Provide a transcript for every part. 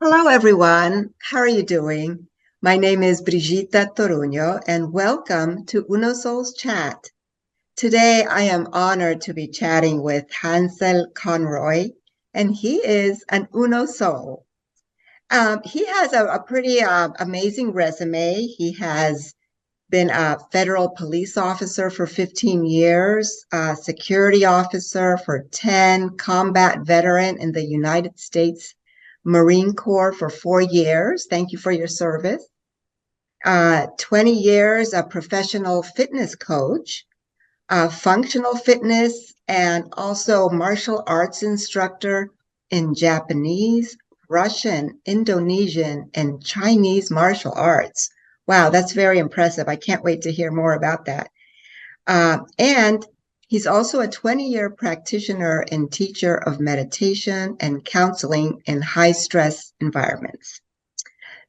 Hello, everyone. How are you doing? My name is Brigitta Toruño, and welcome to Unosol's Chat. Today, I am honored to be chatting with Hansel Conroy, and he is an Unosol. He has a pretty amazing resume. He has been a federal police officer for 15 years, a security officer for 10, combat veteran in the United States Marine Corps for 4 years. Thank you for your service. 20 years a professional fitness coach, functional fitness, and also martial arts instructor in Japanese, Russian, Indonesian, and Chinese martial arts. Wow, that's very impressive. I can't wait to hear more about that. And he's also a 20-year practitioner and teacher of meditation and counseling in high-stress environments.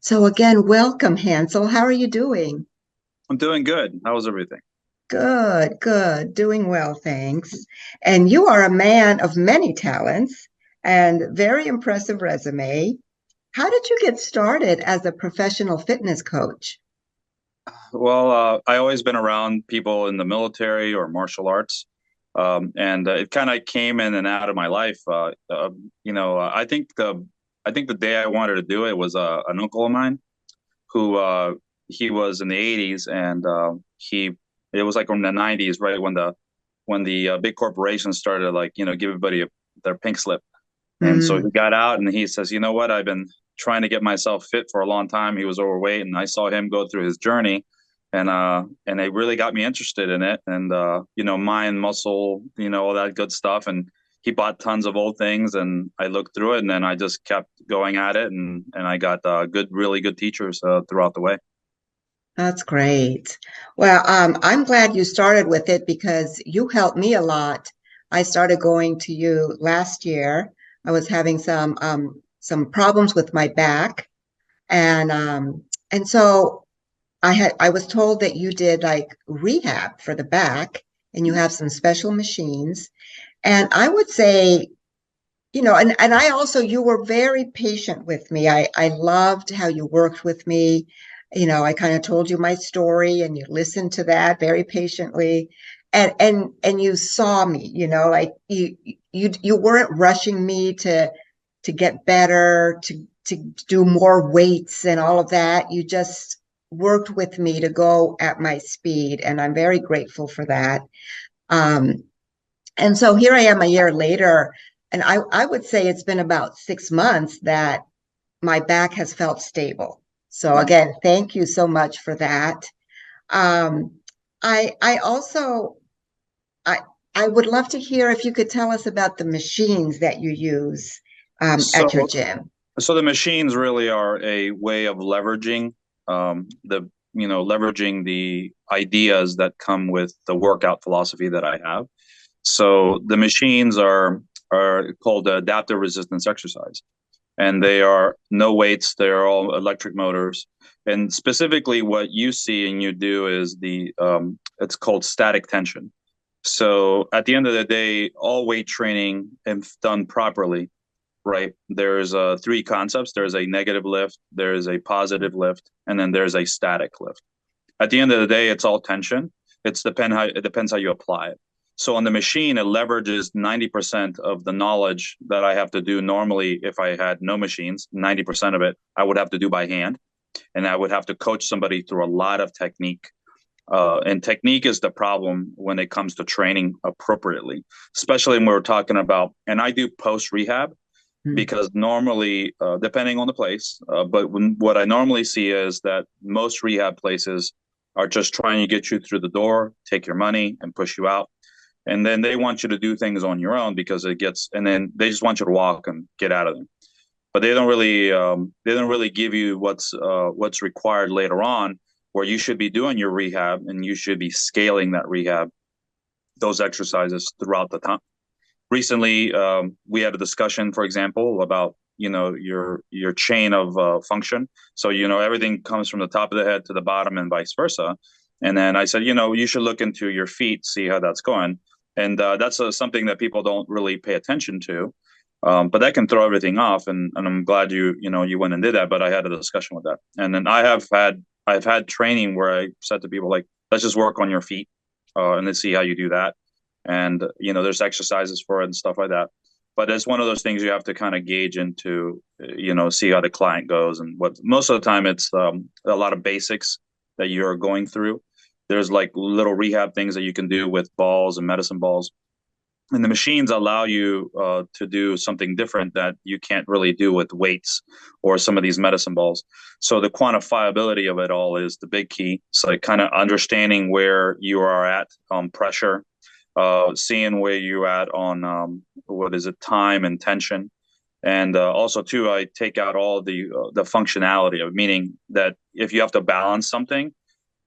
So again, welcome, Hansel. How are you doing? I'm doing good. How was everything? Good, good. Doing well, thanks. And you are a man of many talents and very impressive resume. How did you get started as a professional fitness coach? I always been around people in the military or martial arts, and it kind of came in and out of my life. I think the day I wanted to do it was an uncle of mine who he was in the '80s, and he it was like in the '90s, right when the big corporations started give everybody their pink slip. And so Hmm, he got out and he says, you know what? I've been trying to get myself fit for a long time. He was overweight and I saw him go through his journey and it really got me interested in it and mind, muscle, all that good stuff. And he bought tons of old things and I looked through it and then I just kept going at it and I got really good teachers throughout the way. that's great. Well, I'm glad you started with it because you helped me a lot. I started going to you last year. I was having some problems with my back, and so I was told that you did like rehab for the back, and you have some special machines. And I would say, and I also, you were very patient with me. I loved how you worked with me. I kind of told you my story and you listened to that very patiently. And you saw me, like you weren't rushing me to get better, to do more weights and all of that. You just worked with me to go at my speed, and I'm very grateful for that. Um, and so here I am a year later, and I would say it's been about 6 months that my back has felt stable. So Nice. again, thank you so much for that. Um, I also I I would love to hear if you could tell us about the machines that you use at your So gym. So the machines really are a way of leveraging the ideas that come with the workout philosophy that I have. So the machines are called adaptive resistance exercise, and they are no weights. They are all electric motors, and specifically what you see and you do is the it's called static tension. So at the end of the day, all weight training, if done properly, right? There's three concepts. There's a negative lift, there's a positive lift, and then there's a static lift. At the end of the day, it's all tension. It depends how you apply it. So on the machine, it leverages 90% of the knowledge that I have to do normally if I had no machines. 90% of it I would have to do by hand, and I would have to coach somebody through a lot of technique. And technique is the problem when it comes to training appropriately, especially when we're talking about. And I do post rehab Hmm. because normally, depending on the place, what I normally see is that most rehab places are just trying to get you through the door, take your money, and push you out. And then they want you to do things on your own because and then they just want you to walk and get out of them. But they don't really give you what's required later on, where you should be doing your rehab and you should be scaling that rehab, those exercises throughout the time. Recently, we had a discussion, for example, about your chain of function. So everything comes from the top of the head to the bottom and vice versa. And then I said, you should look into your feet, see how that's going. And that's something that people don't really pay attention to. But that can throw everything off, and I'm glad you went and did that. But I had a discussion with that, and then I've had training where I said to people like, let's just work on your feet, and let's see how you do that, and there's exercises for it and stuff like that. But it's one of those things you have to kind of gauge into, see how the client goes, and what most of the time it's a lot of basics that you're going through. There's like little rehab things that you can do with balls and medicine balls, and the machines allow you to do something different that you can't really do with weights or some of these medicine balls. So the quantifiability of it all is the big key. So like kind of understanding where you are at on pressure, seeing where you're at on what is it, time and tension. And also too, I take out all the functionality of, meaning that if you have to balance something,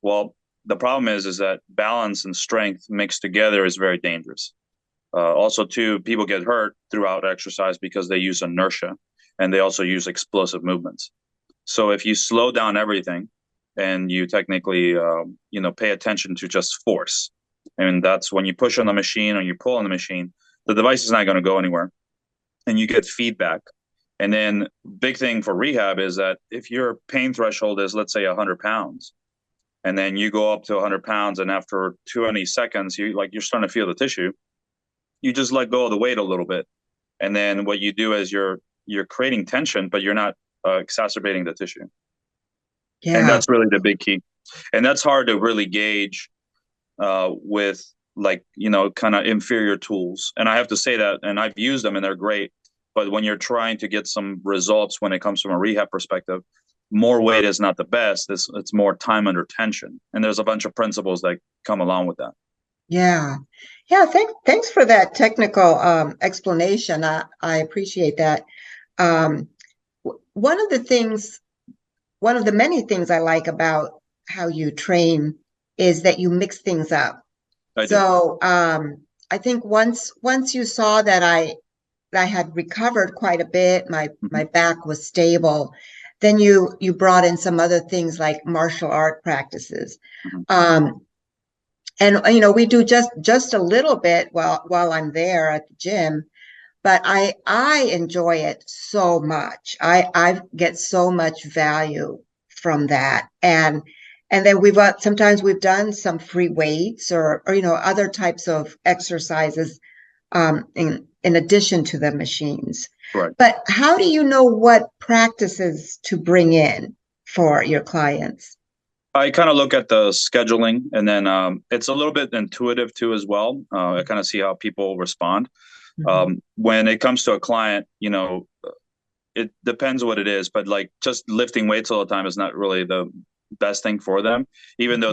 well, the problem is that balance and strength mixed together is very dangerous. Also, too, people get hurt throughout exercise because they use inertia, and they also use explosive movements. So if you slow down everything and you technically, pay attention to just force, and that's when you push on the machine or you pull on the machine, the device is not going to go anywhere, and you get feedback. And then big thing for rehab is that if your pain threshold is, let's say, 100 pounds, and then you go up to 100 pounds, and after 20 seconds, you're starting to feel the tissue, you just let go of the weight a little bit, and then what you do is you're creating tension, but you're not exacerbating the tissue. And Yeah. that's really the big key, and that's hard to really gauge with, like, kind of inferior tools. And I have to say that, and I've used them and they're great, but when you're trying to get some results when it comes from a rehab perspective, more weight is not the best. It's more time under tension, and there's a bunch of principles that come along with that. Yeah. Yeah, thanks for that technical explanation. I appreciate that. Um, one of the things, one of the many things I like about how you train is that you mix things up. I do. So I think once you saw that I had recovered quite a bit, my Mm-hmm. back was stable, then you brought in some other things like martial art practices. Mm-hmm. Um, and we do just a little bit while I'm there at the gym, but I enjoy it so much. I get so much value from that. And then sometimes we've done some free weights or other types of exercises in addition to the machines. Right. But how do you know what practices to bring in for your clients? I kind of look at the scheduling, and then it's a little bit intuitive too as well. I kind of see how people respond. Mhm. When it comes to a client, it depends what it is, but like just lifting weights all the time is not really the best thing for them. Mhm. Even though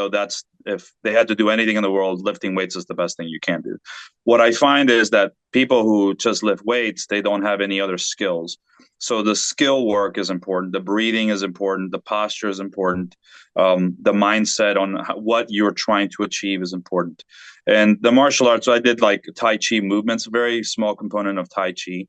that's, if they had to do anything in the world, lifting weights is the best thing you can do. What I find is that people who just lift weights, they don't have any other skills. So the skill work is important. The breathing is important. The posture is important. The mindset on what you're trying to achieve is important. And the martial arts, so I did like Tai Chi movements, a very small component of Tai Chi.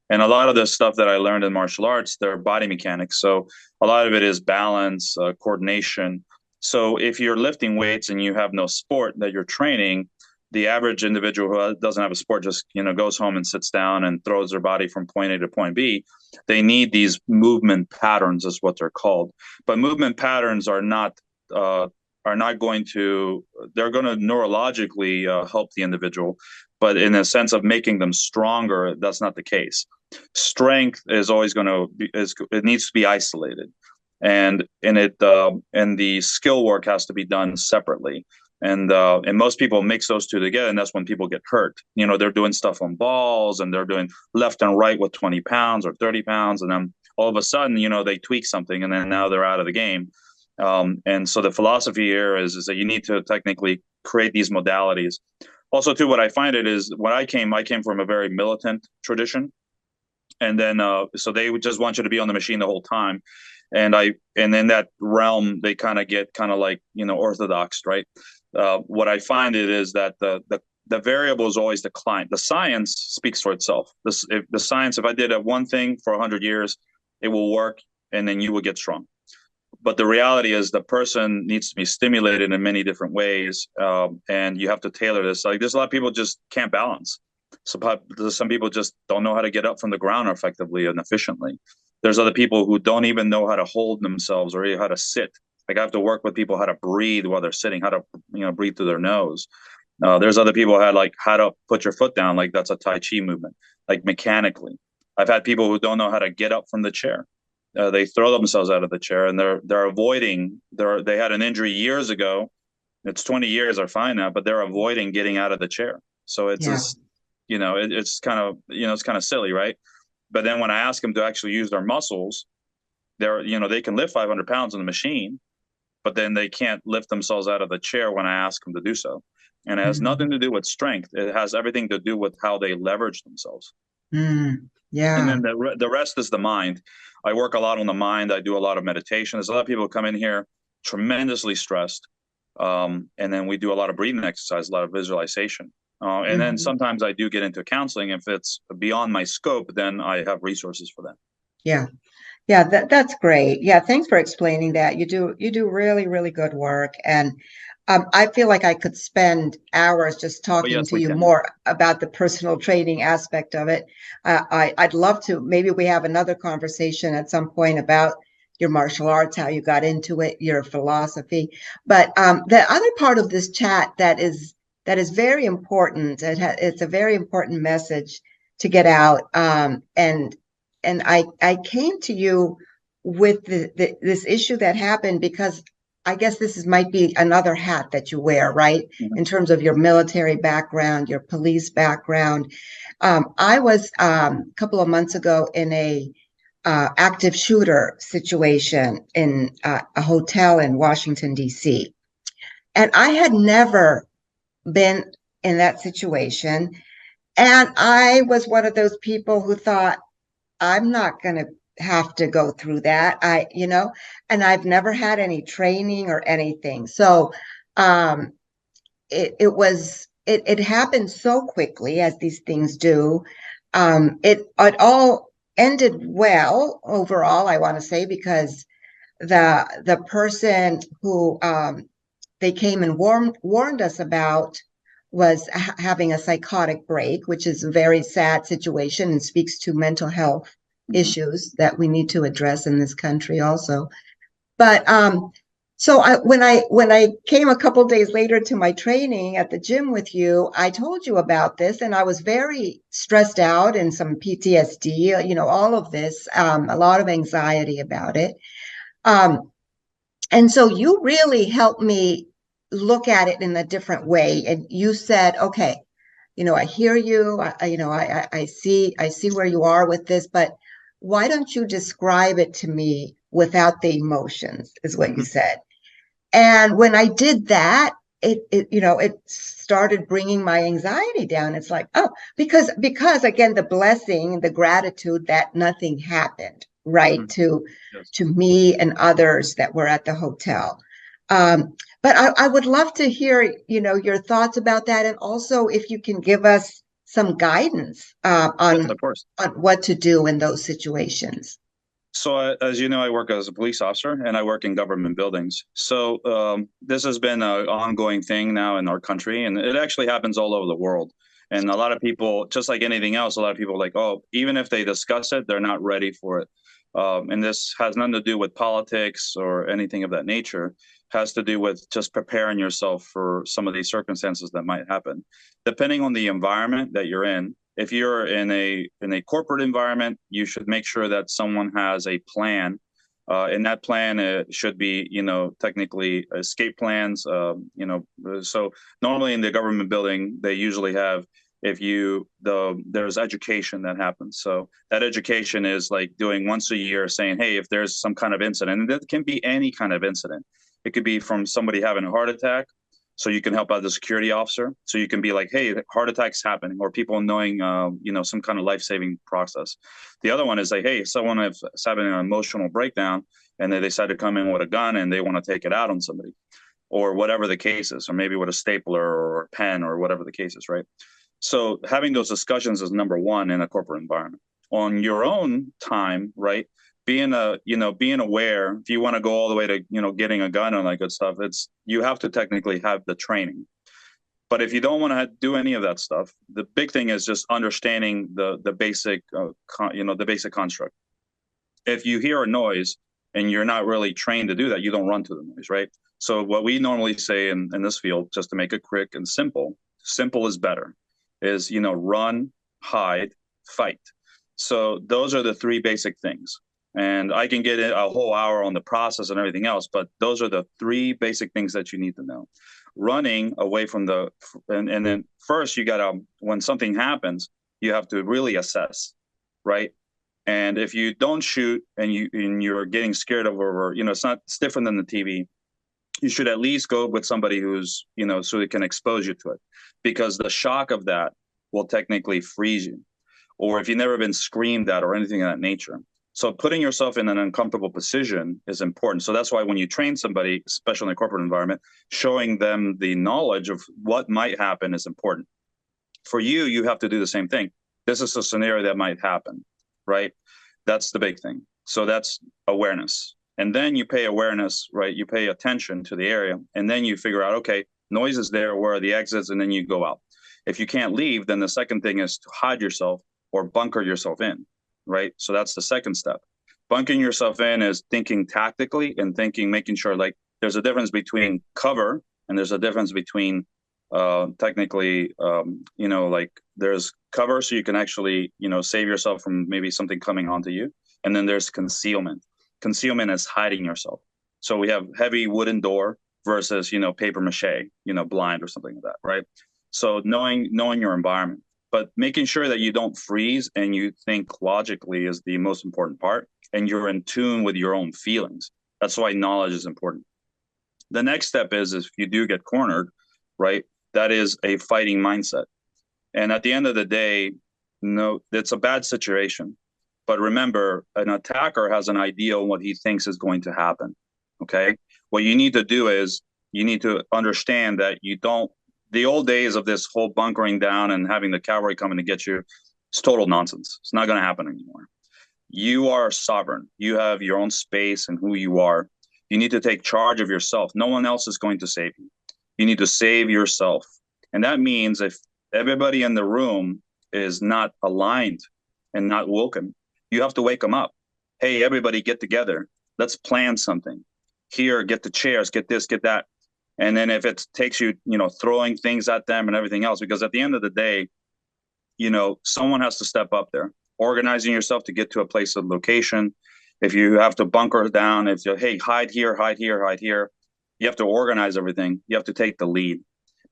And a lot of the stuff that I learned in martial arts, they're body mechanics. So a lot of it is balance, coordination. So if you're lifting weights and you have no sport that you're training, the average individual who doesn't have a sport just goes home and sits down and throws their body from point A to point B. They need these movement patterns, is what they're called. But movement patterns uh, are not going to, they're going to neurologically help the individual, but in a sense of making them stronger, that's not the case. Strength is always going to be, it needs to be isolated, and the skill work has to be done separately. And most people mix those two together, and that's when people get hurt. They're doing stuff on balls, and they're doing left and right with 20 pounds or 30 pounds, and then all of a sudden, they tweak something, and then now they're out of the game. And so the philosophy here is that you need to technically create these modalities. Also, too, what I find it is, when I came from a very militant tradition, and then so they would just want you to be on the machine the whole time. And in that realm, they kind of get kind of like orthodox, right? What I find it is that the variable is always the client. The science speaks for itself. The science, if I did one thing for 100 years, it will work, and then you will get strong. But the reality is the person needs to be stimulated in many different ways, and you have to tailor this. Like, there's a lot of people just can't balance, Some people just don't know how to get up from the ground effectively and efficiently. There's other people who don't even know how to hold themselves or how to sit. Like I have to work with people how to breathe while they're sitting, how to breathe through their nose. There's other people who had like how to put your foot down, like that's a Tai Chi movement, like mechanically. I've had people who don't know how to get up from the chair. They throw themselves out of the chair and they're avoiding. They had an injury years ago. It's 20 years, are fine now, but they're avoiding getting out of the chair. So it's Yeah. just, it's kind of, it's kind of silly, right? But then when I ask them to actually use their muscles, they can lift 500 pounds in the machine, but then they can't lift themselves out of the chair when I ask them to do so. And it has nothing Mm. to do with strength. It has everything to do with how they leverage themselves. Mm. And Yeah. then the rest is the mind. I work a lot on the mind. I do a lot of meditation. There's a lot of people who come in here tremendously stressed. And then we do a lot of breathing exercise, a lot of visualization. And then Mhm. sometimes I do get into counseling. If it's beyond my scope, then I have resources for that. Yeah. Yeah, that's great. Yeah, thanks for explaining that. You do really, really good work. And I feel like I could spend hours just But talking yes, to we you can. more about the personal training aspect of it. I'd love to. Maybe we have another conversation at some point about your martial arts, how you got into it, your philosophy. But the other part of this chat that is very important. It's a very important message to get out. And I came to you with this issue that happened because I guess might be another hat that you wear, right? Mhm. In terms of your military background, your police background. I was a couple of months ago in a active shooter situation in a hotel in Washington, D.C. And I had never been in that situation. And I was one of those people who thought, I'm not going to have to go through that. And I've never had any training or anything. So um, it happened so quickly as these things do. It all ended well overall, I want to say, because the person who they came and warned us about was having a psychotic break, which is a very sad situation and speaks to mental health Mhm. issues that we need to address in this country also. But when I came a couple days later to my training at the gym with you, I told you about this, and I was very stressed out and some PTSD, all of this, a lot of anxiety about it. Um, and so you really helped me look at it in a different way. And you said, okay, I hear you. I see where you are with this, but why don't you describe it to me without the emotions, is what you Mhm. said. And when I did that, it started bringing my anxiety down. It's like, oh, because again, the blessing, the gratitude that nothing happened, right, Mhm. Yes. to me and others that were at the hotel. But I would love to hear, your thoughts about that, and also if you can give us some guidance Yes, of course. on what to do in those situations. So, as you know, I work as a police officer and I work in government buildings. So, this has been an ongoing thing now in our country, and it actually happens all over the world. And a lot of people, just like anything else, a lot of people are like, oh, even if they discuss it, they're not ready for it. And this has nothing to do with politics or anything of that nature. It has to do with just preparing yourself for some of these circumstances that might happen. Depending on the environment that you're in, if you're in a corporate environment, you should make sure that someone has a plan. And that plan should be, technically escape plans. So normally in the government building, they usually have if you there's education that happens. So that education is like doing once a year, saying, hey, if there's some kind of incident, and it can be any kind of incident. It could be from somebody having a heart attack, so you can help out the security officer, so you can be like, hey, heart attacks happening, or people knowing some kind of life-saving process. The other one is like, hey, someone is having an emotional breakdown and they decide to come in with a gun and they want to take it out on somebody, or whatever the case is, or maybe with a stapler or a pen or whatever the case is, right? So having those discussions is number one in a corporate environment. On your own time, right? Being aware, if you want to go all the way to getting a gun and that good stuff, it's you have to technically have the training. But if you don't want to do any of that stuff, the big thing is just understanding the basic, the basic construct. If you hear a noise and you're not really trained to do that, you don't run to the noise, right? So what we normally say in this field, just to make it quick and simple, simple is better, is, run, hide, fight. So those are the three basic things. And I can get a whole hour on the process and everything else, but those are the three basic things that you need to know. Running away from and then first you gotta, when something happens, you have to really assess, right? And if you don't shoot and you're getting scared over, it's different than the TV. You should at least go with somebody who's, so they can expose you to it, because the shock of that will technically freeze you. Or if you've never been screamed at or anything of that nature. So putting yourself in an uncomfortable position is important. So that's why when you train somebody, especially in a corporate environment, showing them the knowledge of what might happen is important. For you, you have to do the same thing. This is a scenario that might happen, right? That's the big thing. So that's awareness. And then you pay awareness, right? You pay attention to the area, and then you figure out, okay, noise is there, where are the exits? And then you go out. If you can't leave, then the second thing is to hide yourself or bunker yourself in, right? So that's the second step. Bunkering yourself in is thinking tactically and making sure, like, there's a difference between cover and there's a difference between technically, like, there's cover so you can actually, save yourself from maybe something coming onto you. And then there's concealment. Concealment is hiding yourself. So we have heavy wooden door versus, paper mache, blind or something like that, right? So knowing your environment, but making sure that you don't freeze and you think logically is the most important part, and you're in tune with your own feelings. That's why knowledge is important. The next step is if you do get cornered, right, that is a fighting mindset. And at the end of the day, no, it's a bad situation. But remember, an attacker has an idea on what he thinks is going to happen. Okay. What you need to do is you need to understand that the old days of this whole bunkering down and having the cavalry coming to get you, it's total nonsense. It's not going to happen anymore. You are sovereign. You have your own space and who you are. You need to take charge of yourself. No one else is going to save you. You need to save yourself. And that means if everybody in the room is not aligned and not woken, you have to wake them up. Hey, everybody get together. Let's plan something. Here, get the chairs, get this, get that. And then if it takes you, throwing things at them and everything else, because at the end of the day, someone has to step up there, organizing yourself to get to a place of location. If you have to bunker down, if you, hey, hide here, hide here, hide here, you have to organize everything. You have to take the lead.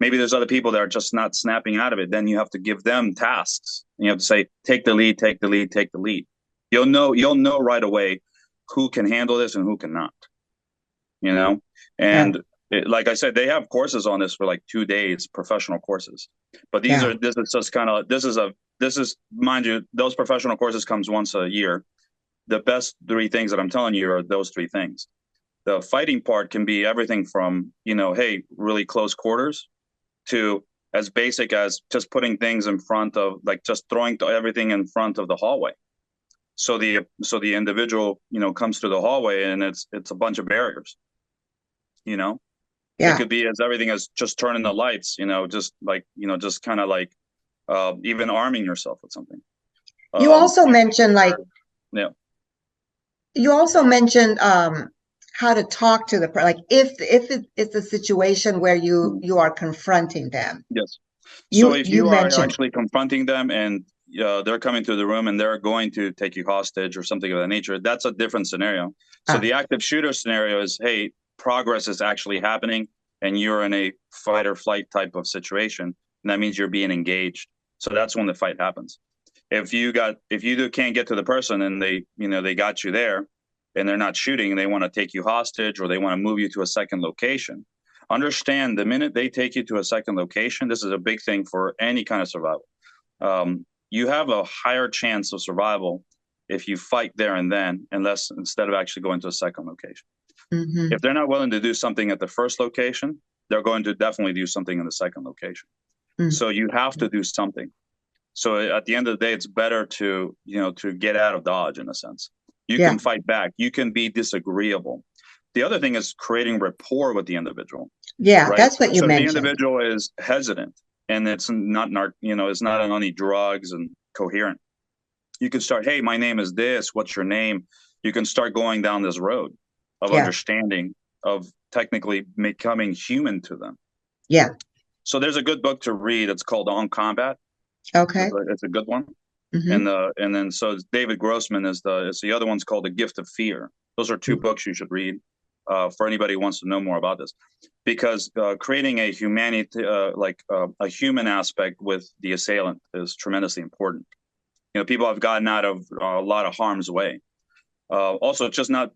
Maybe there's other people that are just not snapping out of it. Then you have to give them tasks. And you have to say, take the lead, take the lead, take the lead. You'll know right away who can handle this and who cannot, and like I said, they have courses on this for like 2 days, professional courses. But this is just kind of, mind you, those professional courses comes once a year. The best three things that I'm telling you are those three things. The fighting part can be everything from, hey, really close quarters to as basic as just putting things in front of, like, just throwing everything in front of the hallway. So the individual, comes through the hallway and it's a bunch of barriers, It could be as everything as just turning the lights, just like, just kind of like even arming yourself with something. You also mentioned you also mentioned how to talk to the like if it's a situation where you are confronting them. Yes. So if you are actually confronting them and they're coming through the room and they're going to take you hostage or something of that nature, that's a different scenario. So the active shooter scenario is, hey, progress is actually happening and you're in a fight or flight type of situation. And that means you're being engaged. So that's when the fight happens. If you can't get to the person and they got you there and they're not shooting and they want to take you hostage or they want to move you to a second location, understand the minute they take you to a second location, this is a big thing for any kind of survival. You have a higher chance of survival if you fight there and then, instead of actually going to a second location. Mm-hmm. If they're not willing to do something at the first location, they're going to definitely do something in the second location. Mm-hmm. So you have to do something. So at the end of the day, it's better to get out of Dodge in a sense. You can fight back. You can be disagreeable. The other thing is creating rapport with the individual, Yeah, right? that's what you So if the mentioned. individual is hesitant and it's not, it's not on any drugs and coherent, you can start, hey, my name is this, what's your name? You can start going down this road of Yeah, understanding, of technically becoming human to them. yeah. So there's a good book to read. It's called On Combat. Okay. It's a good one. Mm-hmm. And then so David Grossman is the other one's called The Gift of Fear. Those are two books you should read for anybody who wants to know more about this, because creating a humanity a human aspect with the assailant is tremendously important. People have gotten out of a lot of harm's way. Also, just not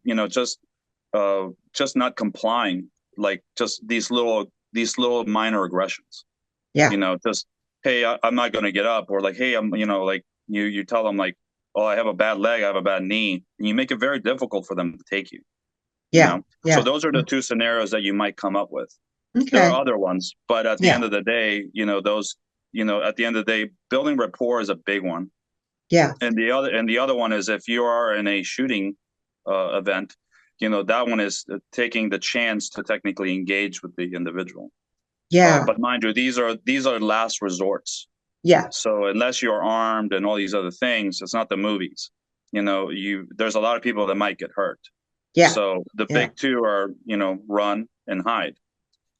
complying, like just these little minor aggressions. Yeah, Just, hey, I'm not going to get up, or like, hey, I'm, like you tell them like, oh, I have a bad leg, I have a bad knee, and you make it very difficult for them to take you. yeah, So yeah. those are the two scenarios that you might come up with. There are Okay. other ones, but at the Yeah, end of the day, at the end of the day, building rapport is a big one. yeah, And the other one is, if you are in a shooting event, that one is taking the chance to technically engage with the individual. yeah, But mind you, these are last resorts. yeah, So unless you're armed and all these other things, it's not the movies. There's a lot of people that might get hurt. yeah, So the yeah, big two are, run and hide.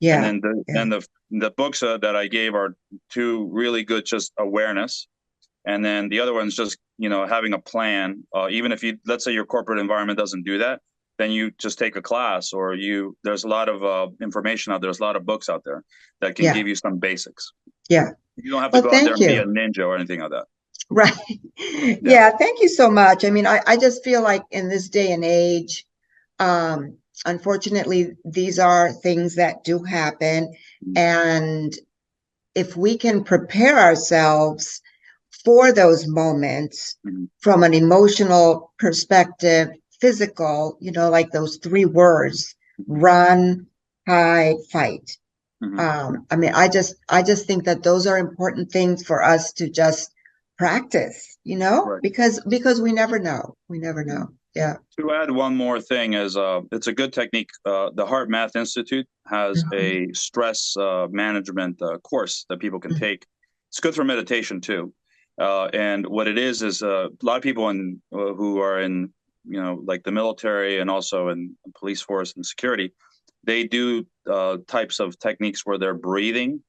And yeah, then yeah, the books that I gave are two really good, just awareness. And then the other one's just, having a plan. Even if let's say your corporate environment doesn't do that, then you just take a class, or there's a lot of information out there. There's a lot of books out there that can yeah, give you some basics. yeah. You don't have to Well, go out there thank and be you. a ninja or anything like that. Right. Yeah. Yeah, thank you so much. I mean, I just feel like in this day and age, um, unfortunately, these are things that do happen. And if we can prepare ourselves for those moments Mm-hmm. from an emotional perspective, physical, like those three words, run, hide, fight. Mm-hmm. I mean, I just think that those are important things for us to just practice, Right. because we never know. We never Mm-hmm. know. Yeah. To add one more thing is, it's a good technique. The Heart Math Institute has Mhm, a stress management course that people can mhm, take. It's good for meditation too. And what it is a lot of people who are in, like the military and also in police force and security, they do types of techniques where they're breathing.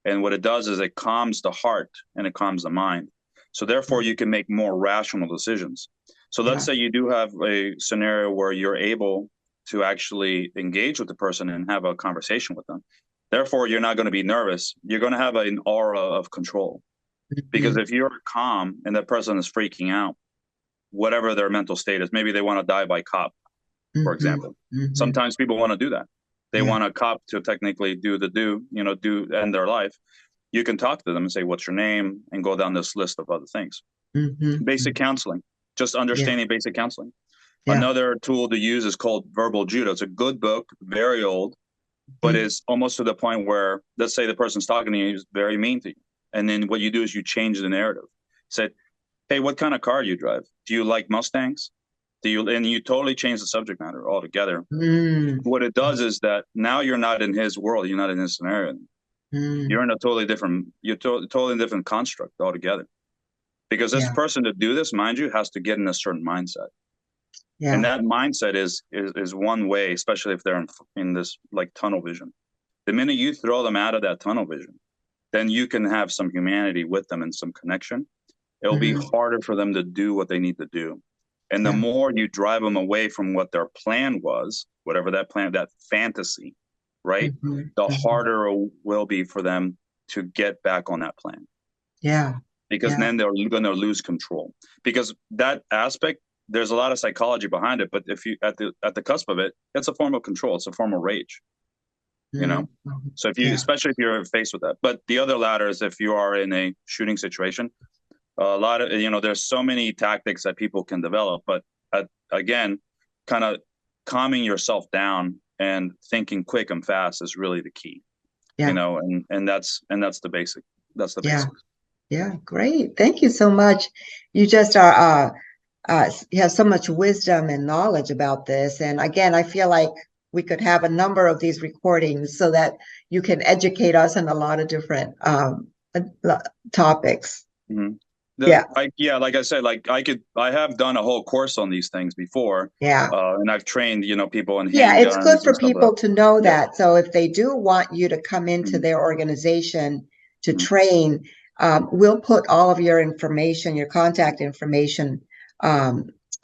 And what it does is it calms the heart and it calms the mind. So therefore, mhm. you can make more rational decisions. So let's Yeah. say you do have a scenario where you're able to actually engage with the person and have a conversation with them. Therefore, you're not going to be nervous. You're going to have an aura of control. Because Mhm, if you're calm and that person is freaking out, whatever their mental state is, maybe they want to die by cop, for mhm, example. mhm. Sometimes people want to do that. They Yeah. want a cop to technically end their life. You can talk to them and say, what's your name? And go down this list of other things. Mhm, Basic mhm. counseling, just Yeah. understanding basic counseling. Yeah. Another tool to use is called Verbal Judo. It's a good book, very old, but Mhm. it's almost to the point where, let's say the person's talking to you, he's very mean to you. And then what you do is you change the narrative. Say, hey, what kind of car do you drive? Do you like Mustangs? And you totally change the subject matter altogether. Mm, What it does is that now you're not in his world. You're not in his scenario. mm. You're in a totally different construct altogether. Because this Yeah. person to do this, mind you, has to get in a certain mindset. And Yeah. that mindset is one way, especially if they're in this like tunnel vision. The minute you throw them out of that tunnel vision, then you can have some humanity with them and some connection. It'll be Mhm. harder for them to do what they need to do. And the Yeah. more you drive them away from what their plan was, whatever that plan, that fantasy, right? Mhm, The mhm. harder it will be for them to get back on that plan, Yeah. because Yeah. then they're going to lose control. Because that aspect, there's a lot of psychology behind it, but if you at the cusp of it, it's a form of control. It's a form of rage, you know. Mhm, mhm. So Yeah. especially if you're faced with that. But the other ladder is if you are in a shooting situation, a lot of, there's so many tactics that people can develop, but again, kind of calming yourself down and thinking quick and fast is really the key, Yeah. and that's the basic. That's the Yeah. basics. Yeah. Great. Thank you so much. You just are you have so much wisdom and knowledge about this. And again, I feel like we could have a number of these recordings so that you can educate us on a lot of different topics. Mm-hmm. Yeah. Like I said, I have done a whole course on these things before. Yeah. And I've trained, people in Yeah, it's good handguns for and stuff like people to know that. that. So if they do want you to come into Mm-hmm. their organization to Mm-hmm. train, we'll put all of your information, your contact information,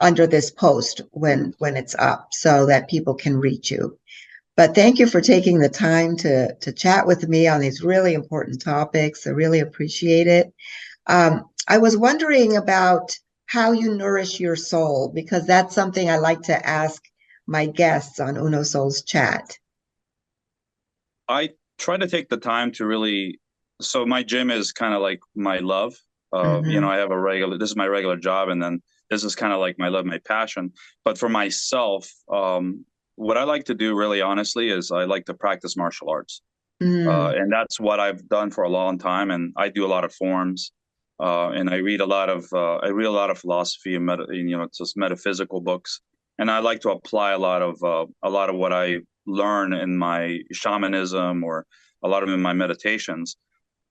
under this post when it's up so that people can reach you. But thank you for taking the time to chat with me on these really important topics. I really appreciate it. I was wondering about how you nourish your soul, because that's something I like to ask my guests on Uno Soul's chat. I try to take the time to really, so my gym is kind of like my love. I have this is my regular job, and then this is kind of like my love, my passion. But for myself, what I like to do really honestly is I like to practice martial arts. And that's what I've done for a long time. And I do a lot of forms, and I read a lot of philosophy and just metaphysical books. And I like to apply a lot of what I learn in my shamanism or a lot of in my meditations.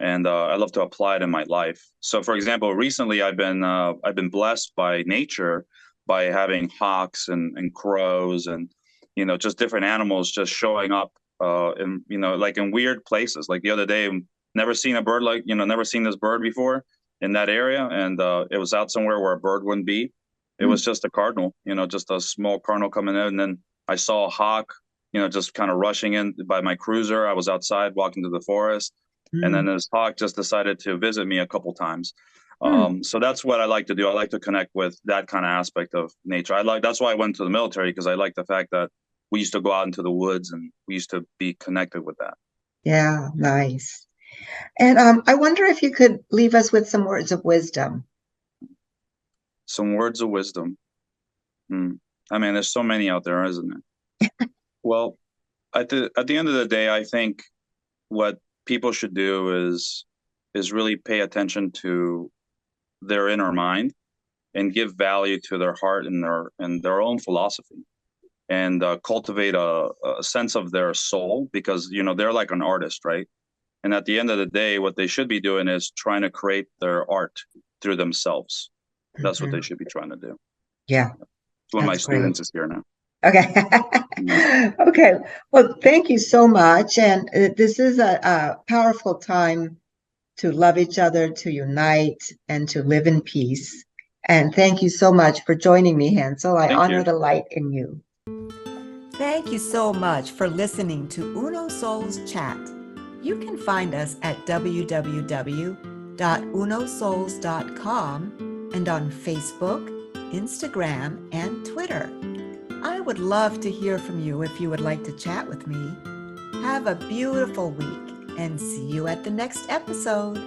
And I love to apply it in my life. So, for example, recently I've been blessed by nature by having hawks and crows and just different animals just showing up in like in weird places. Like the other day, never seen a bird never seen this bird before in that area, and it was out somewhere where a bird wouldn't be. It was just a cardinal, just a small cardinal coming in, and then I saw a hawk, just kind of rushing in by my cruiser. I was outside walking to the forest, and then this hawk just decided to visit me a couple times. So that's what I like to do. I like to connect with that kind of aspect of nature. That's why I went to the military, because I like the fact that we used to go out into the woods and we used to be connected with that. Yeah, nice. And I wonder if you could leave us with some words of wisdom. Some words of wisdom. I mean, there's so many out there, isn't there? Well, at the end of the day, I think what people should do is really pay attention to their inner mind and give value to their heart and their own philosophy, and cultivate a sense of their soul, because they're like an artist, right? And at the end of the day, what they should be doing is trying to create their art through themselves. That's what they should be trying to do. Yeah, One of my that's great. students is here now. Okay. Okay. Well, thank you so much. And this is a powerful time to love each other, to unite, and to live in peace. And thank you so much for joining me, Jancel. I Thank honor you. the light in you. Thank you so much for listening to Uno Soul's Chat. You can find us at www.unosouls.com and on Facebook, Instagram, and Twitter. I would love to hear from you if you would like to chat with me. Have a beautiful week and see you at the next episode.